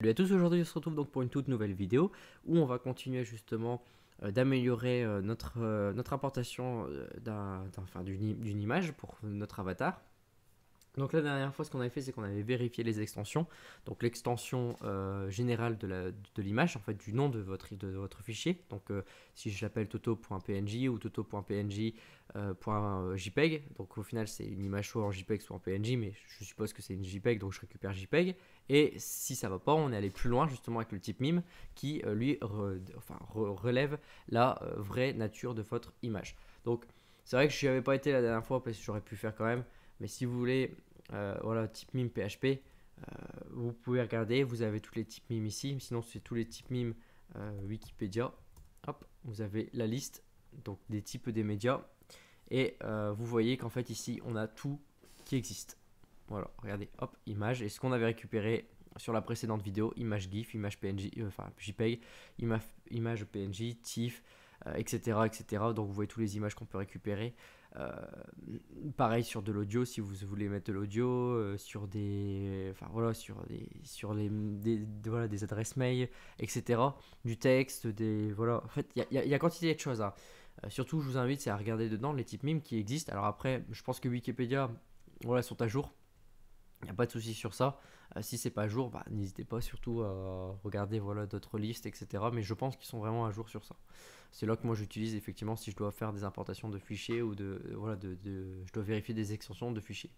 Salut à tous, aujourd'hui on se retrouve donc pour une toute nouvelle vidéo où on va continuer justement d'améliorer notre importation d'une image pour notre avatar. Donc la dernière fois ce qu'on avait fait c'est qu'on avait vérifié les extensions, donc l'extension générale de l'image, en fait du nom de votre fichier, donc si je l'appelle toto.png ou toto.png.jpeg, donc au final c'est une image soit en JPEG soit en PNG, mais je suppose que c'est une JPEG donc je récupère JPEG, et si ça va pas on est allé plus loin justement avec le type mime qui lui relève la vraie nature de votre image. Donc c'est vrai que je n'y avais pas été la dernière fois parce que j'aurais pu faire quand même. Mais si vous voulez, voilà, type mime PHP, vous pouvez regarder, vous avez tous les types mime ici. Sinon, c'est tous les types mime Wikipédia. Hop, vous avez la liste donc des types des médias. Et vous voyez qu'en fait, ici, on a tout qui existe. Voilà, regardez, hop, image. Et ce qu'on avait récupéré sur la précédente vidéo, image GIF, image PNG, enfin JPEG, image PNG, TIFF, etc., etc. Donc vous voyez toutes les images qu'on peut récupérer. Euh, Pareil sur de l'audio, si vous voulez mettre de l'audio, sur des, enfin voilà, voilà, des adresses mail, etc. Du texte, voilà. En fait, il y a quantité de choses, hein. Surtout, je vous invite à regarder dedans les types mimes qui existent. Alors après, je pense que Wikipédia, voilà, sont à jour. Il n'y a pas de souci sur ça. Si c'est pas à jour, bah, n'hésitez pas surtout à regarder voilà, d'autres listes, etc. Mais je pense qu'ils sont vraiment à jour sur ça. C'est là que moi j'utilise effectivement si je dois faire des importations de fichiers ou je dois vérifier des extensions de fichiers.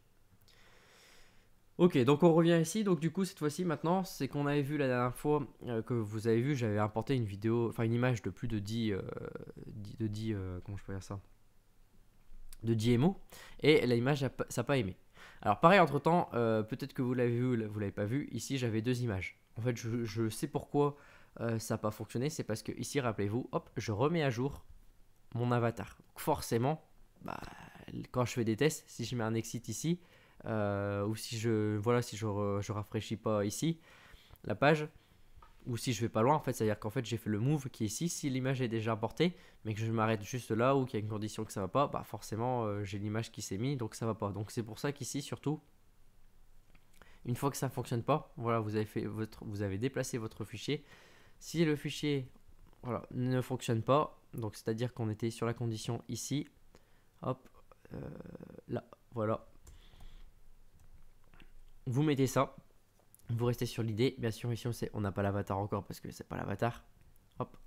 Ok, donc on revient ici. Donc du coup cette fois-ci maintenant, c'est qu'on avait vu la dernière fois que vous avez vu, j'avais importé une vidéo, enfin une image de plus de 10, comment je peux dire ça, de 10 MO, et l'image ça n'a pas aimé. Alors pareil entre temps, peut-être que vous l'avez vu ou vous l'avez pas vu, ici j'avais deux images. En fait je sais pourquoi ça n'a pas fonctionné, c'est parce que ici rappelez-vous, hop, je remets à jour mon avatar. Donc forcément, bah, quand je fais des tests, si je mets un exit ici, ou si je rafraîchis pas ici la page, ou si je vais pas loin, en fait, c'est-à-dire qu'en fait j'ai fait le move qui est ici, si l'image est déjà importée, mais que je m'arrête juste là ou qu'il y a une condition que ça va pas, bah forcément j'ai l'image qui s'est mise, donc ça va pas. Donc c'est pour ça qu'ici surtout, une fois que ça fonctionne pas, voilà, vous avez déplacé votre fichier. Si le fichier voilà, ne fonctionne pas, donc c'est-à-dire qu'on était sur la condition ici, hop, là, voilà, vous mettez ça, vous restez sur l'idée. Bien sûr, ici on n'a pas l'avatar encore parce que c'est pas l'avatar. Hop,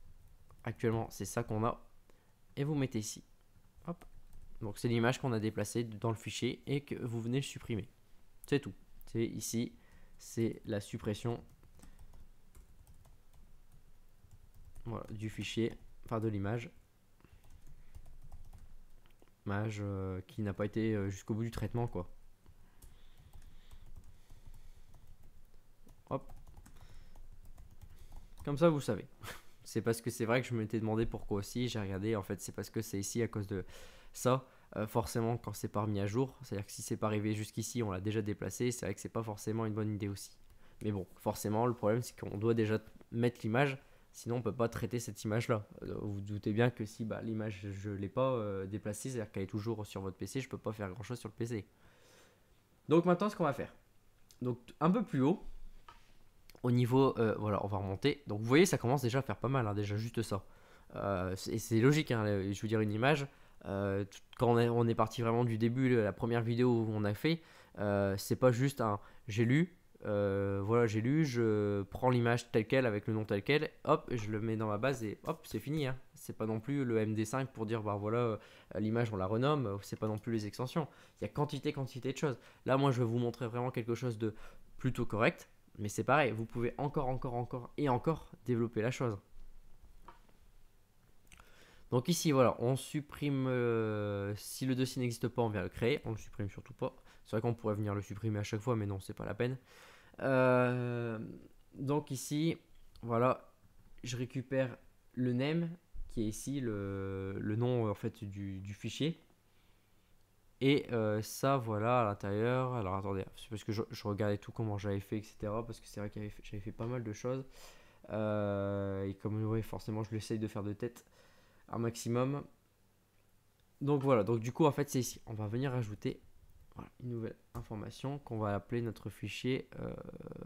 actuellement c'est ça qu'on a, et vous mettez ici. Hop, donc c'est l'image qu'on a déplacée dans le fichier et que vous venez le supprimer. C'est tout. C'est ici, c'est la suppression voilà, du fichier, enfin de l'image. Image qui n'a pas été jusqu'au bout du traitement, quoi. Hop, comme ça vous savez. C'est parce que c'est vrai que je m'étais demandé pourquoi aussi. J'ai regardé, en fait, c'est parce que c'est ici à cause de ça. Forcément, quand c'est pas remis à jour, c'est-à-dire que si c'est pas arrivé jusqu'ici, on l'a déjà déplacé. C'est vrai que c'est pas forcément une bonne idée aussi. Mais bon, forcément, le problème c'est qu'on doit déjà mettre l'image. Sinon, on peut pas traiter cette image-là. Vous vous doutez bien que si bah, l'image je l'ai pas déplacée, c'est-à-dire qu'elle est toujours sur votre PC, je peux pas faire grand-chose sur le PC. Donc maintenant, ce qu'on va faire. Donc un peu plus haut, au niveau, voilà, on va remonter. Donc vous voyez, ça commence déjà à faire pas mal, hein, déjà juste ça. C'est logique, hein, je veux dire une image. Quand on est parti vraiment du début, la première vidéo où on a fait, c'est pas juste un j'ai lu, voilà, j'ai lu, je prends l'image telle quelle avec le nom tel quel, hop, je le mets dans ma base et hop, c'est fini, hein. C'est pas non plus le MD5 pour dire bah voilà, l'image on la renomme, c'est pas non plus les extensions. Il y a quantité de choses. Là, moi, je vais vous montrer vraiment quelque chose de plutôt correct. Mais c'est pareil, vous pouvez encore développer la chose. Donc ici, voilà, on supprime, si le dossier n'existe pas, on vient le créer, on le supprime surtout pas. C'est vrai qu'on pourrait venir le supprimer à chaque fois, mais non, c'est pas la peine. Euh, donc ici, voilà, je récupère le name, qui est ici le nom en fait du fichier. Et ça, voilà, à l'intérieur. Alors attendez, c'est parce que je regardais tout comment j'avais fait, etc. Parce que c'est vrai que j'avais fait pas mal de choses. Et comme ouais, forcément, je l'essaye de faire de tête un maximum. Donc voilà, donc du coup, en fait, c'est ici. On va venir ajouter. Voilà, une nouvelle information qu'on va appeler notre fichier.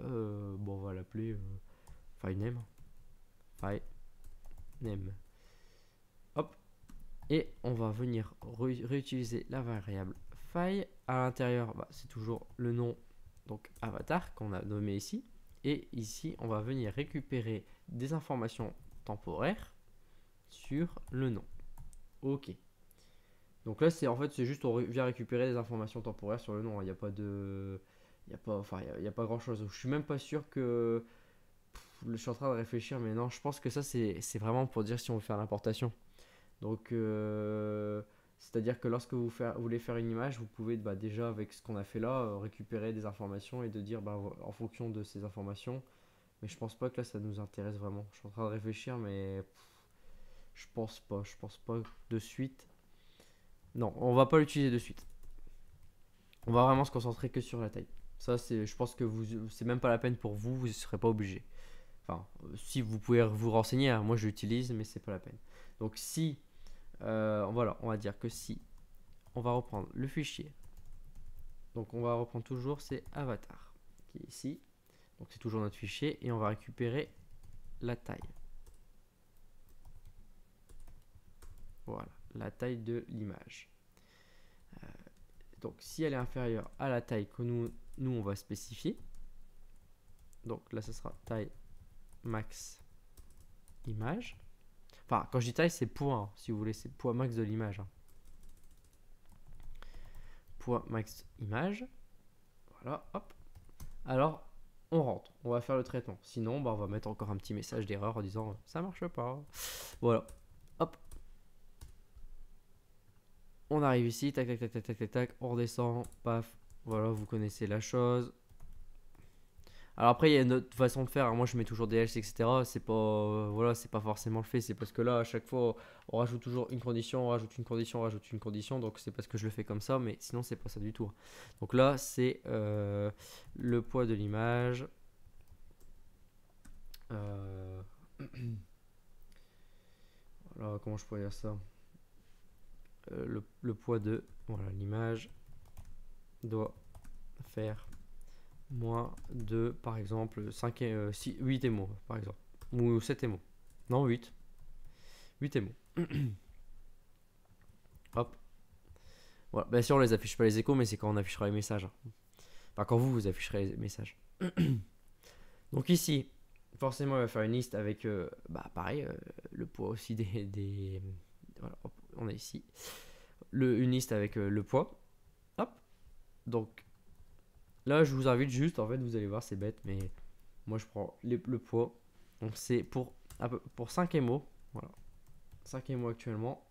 Bon, on va l'appeler file name. File name. Hop. Et on va venir réutiliser la variable file. À l'intérieur, bah, c'est toujours le nom, donc avatar, qu'on a nommé ici. Et ici, on va venir récupérer des informations temporaires sur le nom. Ok. Donc là, c'est en fait, c'est juste on vient récupérer des informations temporaires sur le nom. Il n'y a pas de, il y a pas, enfin, il y a pas grand chose. Je suis même pas sûr que, je suis en train de réfléchir, mais non, je pense que ça c'est vraiment pour dire si on veut faire l'importation. Donc, c'est-à-dire que lorsque vous voulez faire une image, vous pouvez bah, déjà avec ce qu'on a fait là, récupérer des informations et de dire bah, en fonction de ces informations. Mais je pense pas que là ça nous intéresse vraiment. Je suis en train de réfléchir, mais je pense pas de suite. Non, on va pas l'utiliser de suite. On va vraiment se concentrer que sur la taille. Ça, c'est, je pense que c'est même pas la peine pour vous, vous ne serez pas obligé. Enfin, si vous pouvez vous renseigner, hein, moi je l'utilise, mais c'est pas la peine. Donc si, voilà, on va dire que si, on va reprendre le fichier. Donc on va reprendre toujours c'est avatar qui est ici. Donc c'est toujours notre fichier et on va récupérer la taille. Voilà, la taille de l'image. Donc si elle est inférieure à la taille que nous on va spécifier, donc là ce sera taille max image. Enfin, quand je dis taille, c'est poids, hein, si vous voulez, c'est poids max de l'image. Hein. Poids max image. Voilà, hop. Alors, on rentre, on va faire le traitement. Sinon, bah, on va mettre encore un petit message d'erreur en disant ça marche pas. Voilà, hop. On arrive ici, tac, tac, tac, tac, tac, tac, tac, on redescend, paf. Voilà, vous connaissez la chose. Alors après, il y a une autre façon de faire. Moi, je mets toujours des else, etc. C'est pas, voilà, c'est pas forcément le fait. C'est parce que là, à chaque fois, on rajoute toujours une condition, on rajoute une condition, on rajoute une condition. Donc, c'est parce que je le fais comme ça. Mais sinon, c'est pas ça du tout. Donc là, c'est le poids de l'image. Voilà, comment je pourrais dire ça le poids de voilà, l'image doit faire moins de, par exemple, 5 et, 6, 8 émaux, par exemple. Ou 7 émaux. Non, 8. 8 émaux. Hop. Voilà. Bien sûr, on les affiche pas les échos, mais c'est quand on affichera les messages. Enfin, quand vous afficherez les messages. Donc ici, forcément, il va faire une liste avec, bah, pareil, le poids aussi des voilà, hop, on a ici une liste avec le poids. Hop. Donc là, je vous invite juste, en fait, vous allez voir, c'est bête, mais moi, je prends le poids. Donc c'est pour 5 émaux. Voilà. 5 émaux actuellement.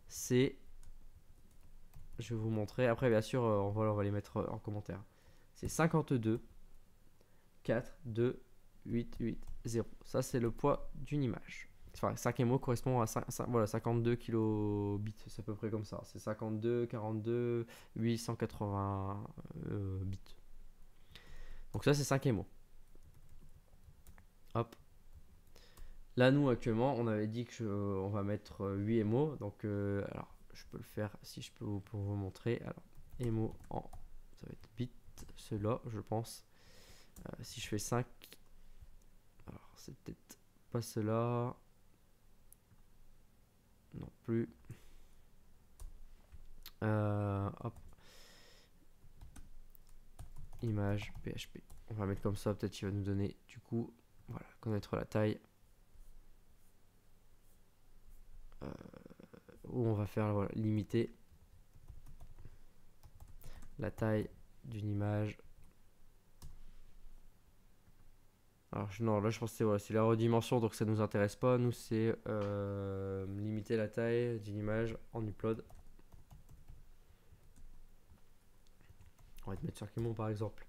C'est... Je vais vous montrer. Après, bien sûr, on va les mettre en commentaire. C'est 52, 4, 2, 8, 8, 0. Ça, c'est le poids d'une image. Enfin, 5 émaux correspond à 52 kilobits. C'est à peu près comme ça. C'est 52, 42, 880 bits. Donc ça, c'est 5 émaux. Hop. Là, nous, actuellement, on avait dit que on va mettre 8 émaux. Donc, alors, je peux le faire si je peux pour vous montrer. Alors, émaux en, ça va être bit, cela, je pense. Si je fais 5, alors, c'est peut-être pas cela. Non plus. Hop. Image, PHP. On va mettre comme ça, peut-être qu'il va nous donner, du coup, voilà, connaître la taille. Où on va faire voilà, limiter la taille d'une image. Alors non, là je pense que c'est voilà, la redimension, donc ça nous intéresse pas. Nous c'est limiter la taille d'une image en upload. On va te mettre sur Kimon par exemple.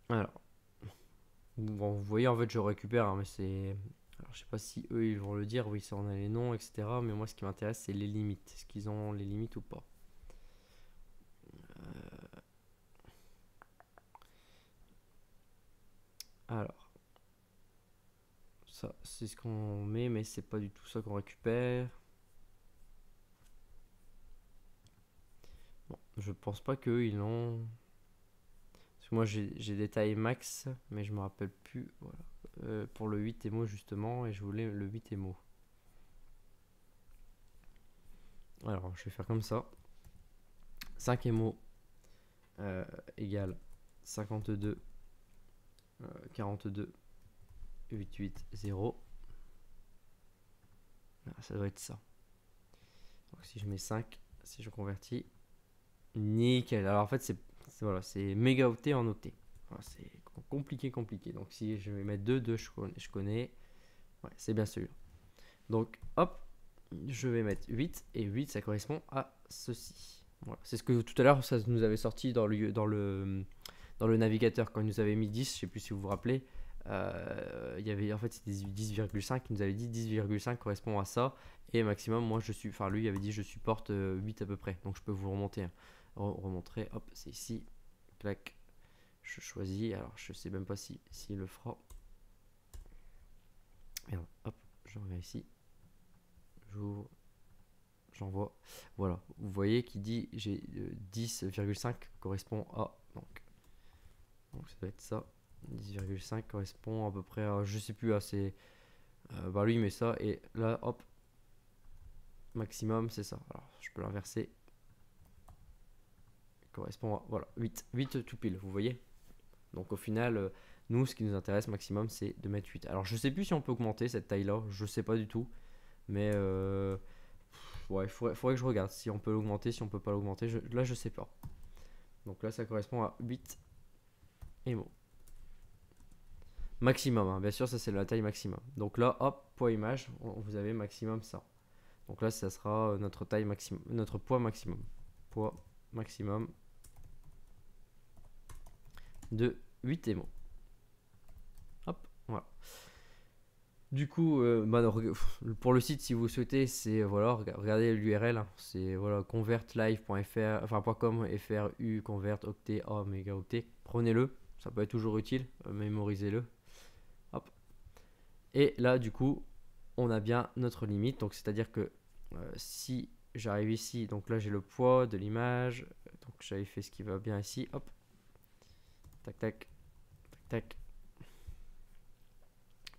Alors, bon, vous voyez en fait je récupère, hein, mais c'est... Alors je sais pas si eux ils vont le dire, oui ça on a les noms, etc. Mais moi ce qui m'intéresse c'est les limites. Est-ce qu'ils ont les limites ou pas? Alors, Ça, c'est ce qu'on met, mais c'est pas du tout ça qu'on récupère. Bon, je pense pas qu'eux, ils l'ont. Parce que moi, j'ai des tailles max, mais je me rappelle plus. Voilà. Pour le 8 émo, justement, et je voulais le 8 émo. Alors, je vais faire comme ça. 5 émo égale 52, 42, 8, 8, 0. Ah, ça doit être ça. Donc, si je mets 5, si je convertis, nickel. Alors, en fait, voilà, c'est méga octet en octet. Voilà, c'est compliqué. Donc, si je vais mettre 2, je connais. Ouais, c'est bien celui-là. Donc, hop, je vais mettre 8. Et 8, ça correspond à ceci. Voilà. C'est ce que tout à l'heure, ça nous avait sorti dans le navigateur. Quand il nous avait mis 10, je ne sais plus si vous vous rappelez. Il y avait, en fait, c'était 10,5. Il nous avait dit 10,5 correspond à ça. Et maximum, moi, lui, il avait dit je supporte 8 à peu près. Donc, je peux vous remonter. Remontrer, hop, c'est ici. Clac. Je choisis. Alors, je sais même pas s'il le fera. Merde, hop, je reviens ici. J'ouvre, j'envoie. Voilà, vous voyez qui dit j'ai 10,5 correspond à. Donc ça doit être ça. 10,5 correspond à peu près à. Je sais plus, c'est. Bah lui il met ça et là hop. Maximum c'est ça. Alors je peux l'inverser. Correspond à. Voilà, 8 tout pile, vous voyez. Donc au final, nous ce qui nous intéresse maximum c'est de mettre 8. Alors je sais plus si on peut augmenter cette taille là, je sais pas du tout. Mais ouais, faudrait que je regarde si on peut l'augmenter, si on peut pas l'augmenter. Là, je sais pas. Donc là, ça correspond à 8 émo. Maximum, hein. Bien sûr, ça c'est la taille maximum. Donc là, hop, poids image, vous avez maximum ça. Donc là, ça sera notre taille maximum, notre poids maximum. Poids maximum de 8 émo. Hop, voilà. Du coup, pour le site, si vous souhaitez, c'est voilà, regardez l'URL, hein, c'est voilà, convertlive.fr, enfin .com, FRU, convert, octet, A, mégaoctet. Prenez-le, ça peut être toujours utile, mémorisez-le. Hop. Et là, du coup, on a bien notre limite. Donc, c'est-à-dire que si j'arrive ici, donc là, j'ai le poids de l'image. Donc, j'avais fait ce qui va bien ici. Hop. Tac, tac, tac, tac.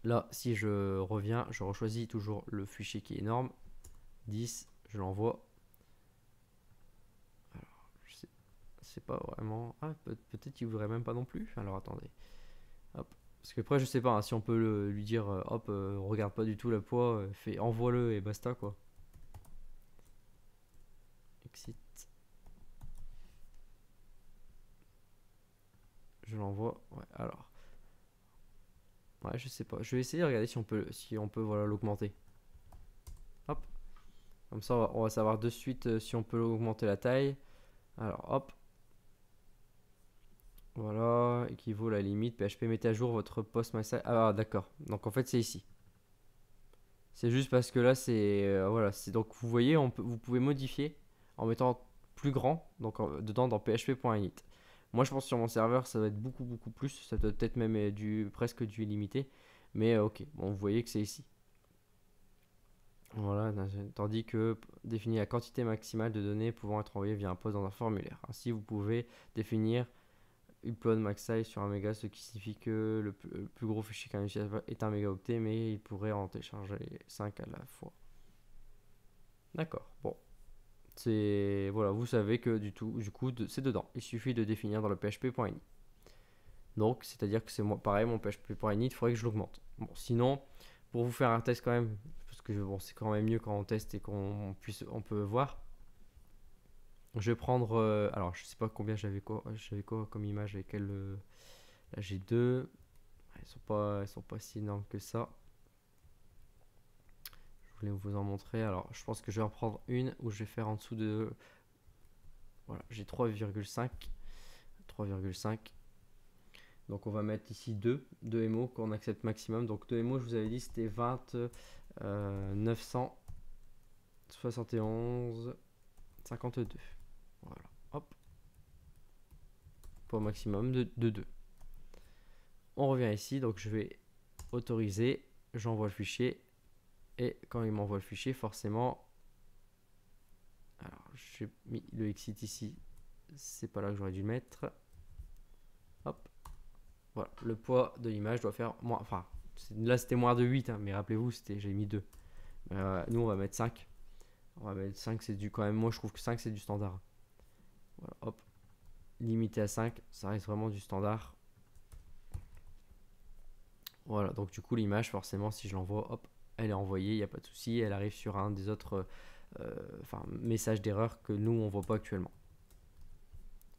Là, si je reviens, je rechoisis toujours le fichier qui est énorme. 10, je l'envoie. Alors, je sais pas vraiment. Ah, peut-être qu'il voudrait même pas non plus. Alors, attendez. Hop. Parce que après, je sais pas, hein, si on peut lui dire, hop, regarde pas du tout le poids, envoie-le et basta, quoi. Exit. Je l'envoie. Ouais, alors. Ouais, je sais pas. Je vais essayer de regarder si on peut voilà, l'augmenter. Hop. Comme ça, on va savoir de suite si on peut augmenter la taille. Alors, hop. Voilà, équivaut à la limite. PHP, mettez à jour votre post my site. Ah, d'accord. Donc, en fait, c'est ici. C'est juste parce que là, c'est. Voilà. Donc, vous voyez, vous pouvez modifier en mettant plus grand donc, dedans dans php.init. Moi, je pense que sur mon serveur, ça va être beaucoup plus. Ça doit peut-être même presque du illimité. Mais ok, bon, vous voyez que c'est ici. Voilà, tandis que définir la quantité maximale de données pouvant être envoyées via un poste dans un formulaire. Ainsi, vous pouvez définir upload max size sur un méga, ce qui signifie que le plus gros fichier qu'un utilisateur est un mégaoctet, mais il pourrait en télécharger 5 à la fois. D'accord, bon. C'est voilà, vous savez que du coup c'est dedans. Il suffit de définir dans le php.ini. Donc, c'est-à-dire que c'est pareil, mon php.ini, il faudrait que je l'augmente. Bon, sinon, pour vous faire un test quand même, parce que bon, c'est quand même mieux quand on teste et on peut voir. Je vais prendre, alors je sais pas combien j'avais quoi comme image avec elle. Là j'ai deux, elles sont pas si énormes que ça. Je voulais vous en montrer. Alors je pense que je vais en prendre une où je vais faire en dessous de, voilà, j'ai 3,5. Donc on va mettre ici 2 MO qu'on accepte maximum. Donc 2 MO, je vous avais dit, c'était 20 971 52. Voilà, hop. Pour maximum de 2. On revient ici, donc je vais autoriser. j'envoie le fichier. Et quand il m'envoie le fichier, forcément, alors j'ai mis le exit ici, c'est pas là que j'aurais dû le mettre. Hop, voilà, le poids de l'image doit faire moins, enfin là c'était moins de 8, hein, mais rappelez-vous, j'ai mis 2. Nous on va mettre 5. On va mettre 5, c'est du quand même, moi je trouve que 5 c'est du standard. Voilà, hop, limité à 5, ça reste vraiment du standard. Voilà, donc du coup l'image forcément si je l'envoie, hop, elle est envoyée, il n'y a pas de souci, elle arrive sur un des autres messages d'erreur que nous on voit pas actuellement.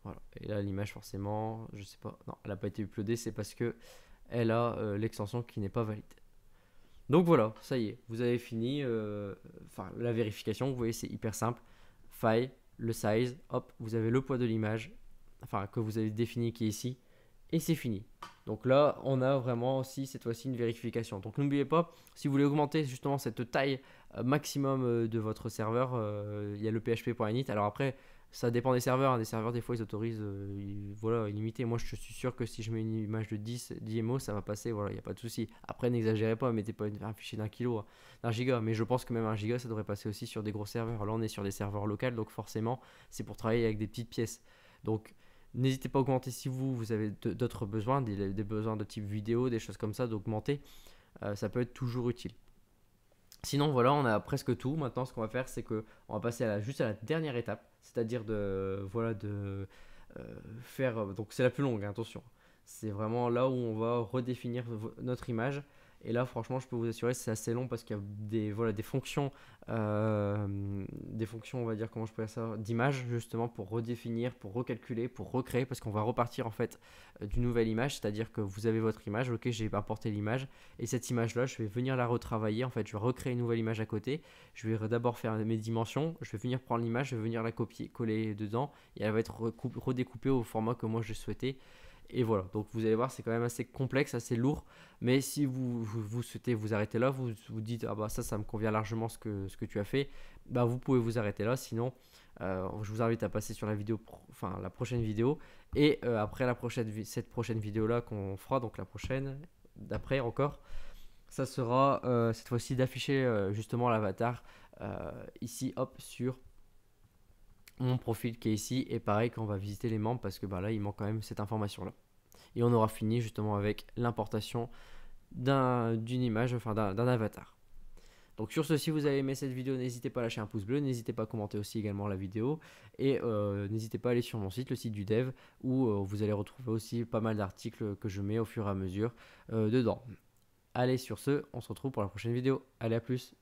Voilà, et là l'image forcément, je sais pas, non, elle n'a pas été uploadée, c'est parce que elle a l'extension qui n'est pas valide. Donc voilà, ça y est, vous avez fini la vérification, vous voyez c'est hyper simple. File, le size, hop, vous avez le poids de l'image, enfin que vous avez défini qui est ici, et c'est fini. Donc là, on a vraiment aussi cette fois-ci une vérification. Donc n'oubliez pas, si vous voulez augmenter justement cette taille maximum de votre serveur, il y a le php.init. Alors après, ça dépend des serveurs, hein. Des serveurs, des fois, ils autorisent voilà, illimité. Moi, je suis sûr que si je mets une image de 10 MO, ça va passer. Voilà, il n'y a pas de souci. Après, n'exagérez pas, mettez pas un fichier d'un kilo, hein, d'un giga. Mais je pense que même un giga, ça devrait passer aussi sur des gros serveurs. Là, on est sur des serveurs locaux, donc forcément, c'est pour travailler avec des petites pièces. Donc, n'hésitez pas à augmenter si vous avez d'autres besoins, des besoins de type vidéo, des choses comme ça, d'augmenter. Ça peut être toujours utile. Sinon, voilà, on a presque tout. Maintenant, ce qu'on va faire, c'est que on va passer juste à la dernière étape, c'est-à-dire faire. Donc, c'est la plus longue, hein, attention. C'est vraiment là où on va redéfinir notre image. Et là, franchement, je peux vous assurer, c'est assez long parce qu'il y a des fonctions, on va dire, comment je pourrais dire ça, d'image justement pour redéfinir, pour recalculer, pour recréer, parce qu'on va repartir en fait d'une nouvelle image, c'est-à-dire que vous avez votre image, ok, j'ai importé l'image, et cette image-là, je vais venir la retravailler, en fait, je vais recréer une nouvelle image à côté, je vais d'abord faire mes dimensions, je vais venir prendre l'image, je vais venir la copier, coller dedans, et elle va être redécoupée au format que moi je souhaitais. Et voilà, donc vous allez voir, c'est quand même assez complexe, assez lourd. Mais si vous souhaitez vous arrêter là, vous dites, ah bah ça me convient largement ce que tu as fait, bah vous pouvez vous arrêter là. Sinon, je vous invite à passer sur la prochaine vidéo. Et après cette prochaine vidéo là qu'on fera, donc la prochaine, d'après encore, ça sera cette fois-ci d'afficher justement l'avatar ici, hop, sur mon profil qui est ici. Et pareil quand on va visiter les membres, parce que bah, là il manque quand même cette information là. Et on aura fini justement avec l'importation d'une image, enfin d'un avatar. Donc sur ce, si vous avez aimé cette vidéo, n'hésitez pas à lâcher un pouce bleu, n'hésitez pas à commenter aussi également la vidéo, et n'hésitez pas à aller sur mon site, le site du dev, où vous allez retrouver aussi pas mal d'articles que je mets au fur et à mesure dedans. Allez, sur ce, on se retrouve pour la prochaine vidéo. Allez, à plus.